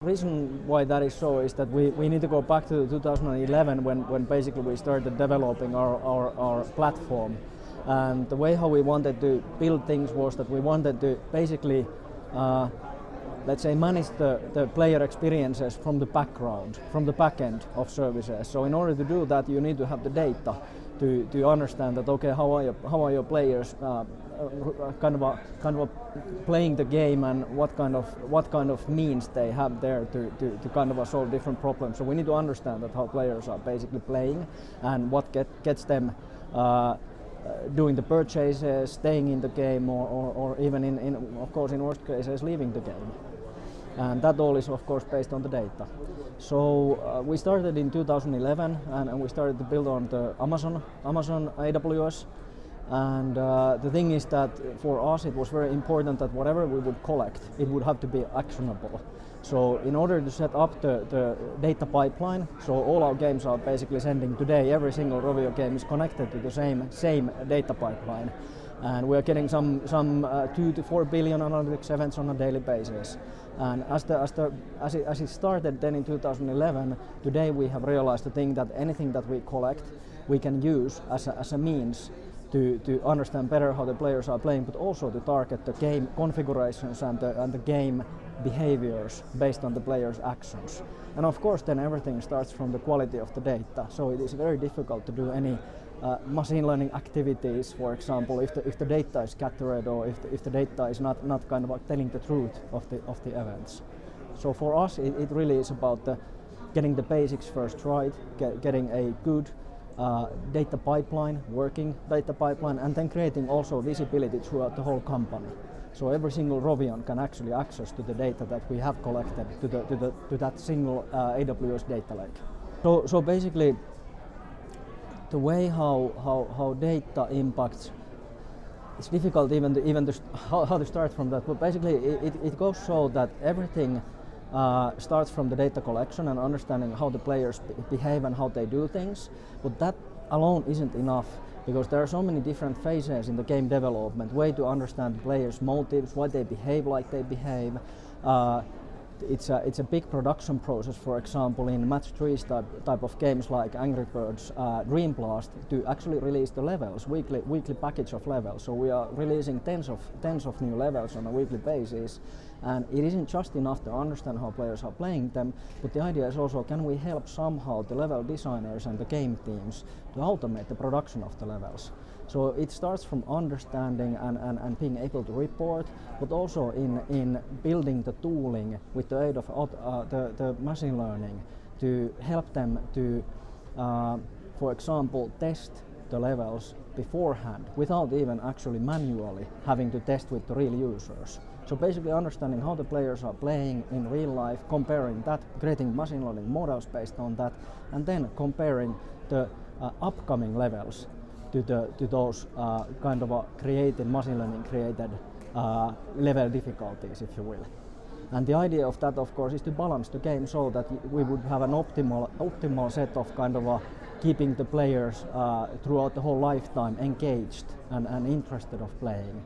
The reason why that is so is that we need to go back to 2011 when basically we started developing our platform. And the way how we wanted to build things was that we wanted to basically let's say manage the player experiences from the background, from the back end of services. So in order to do that you need to have the data to understand that okay, how are your players kind of playing the game, and what kind of means they have there to kind of solve different problems. So we need to understand that how players are basically playing and what gets them doing the purchases, staying in the game, or even in of course in worst cases leaving the game. And that all is of course based on the data. So we started in 2011 and we started to build on the Amazon AWS. And the thing is that for us it was very important that whatever we would collect, it would have to be actionable. So in order to set up the data pipeline, so all our games are basically sending today, every single Rovio game is connected to the same data pipeline. And we are getting some 2 to 4 billion analytics events on a daily basis. And as it started then in 2011, today we have realized the thing that anything that we collect, we can use as a means to understand better how the players are playing, but also to target the game configurations and the game behaviors based on the players' actions. And of course then everything starts from the quality of the data. So it is very difficult to do any machine learning activities, for example, if the data is scattered or if the data is not kind of telling the truth of the events. So for us it really is about getting the basics first right, getting a good data pipeline, working data pipeline, and then creating also visibility throughout the whole company. So every single Rovian can actually access to the data that we have collected to that single AWS data lake. So basically, the way how data impacts, it's difficult even to how to start from that. But basically, it goes so that everything starts from the data collection and understanding how the players behave and how they do things. But that alone isn't enough, because there are so many different phases in the game development, way to understand the players' motives, why they behave like they behave. It's a big production process, for example, in match 3 type of games like Angry Birds Dream Blast, to actually release the levels, weekly package of levels. So we are releasing tens of new levels on a weekly basis, and it isn't just enough to understand how players are playing them, but the idea is also, can we help somehow the level designers and the game teams to automate the production of the levels. So it starts from understanding and being able to report, but also in building the tooling with the aid of the machine learning to help them to, for example, test the levels beforehand without even actually manually having to test with the real users. So basically understanding how the players are playing in real life, comparing that, creating machine learning models based on that, and then comparing the upcoming levels to those kind of created machine learning created level difficulties, if you will. And the idea of that, of course, is to balance the game so that we would have an optimal set of kind of keeping the players throughout the whole lifetime engaged and interested of playing.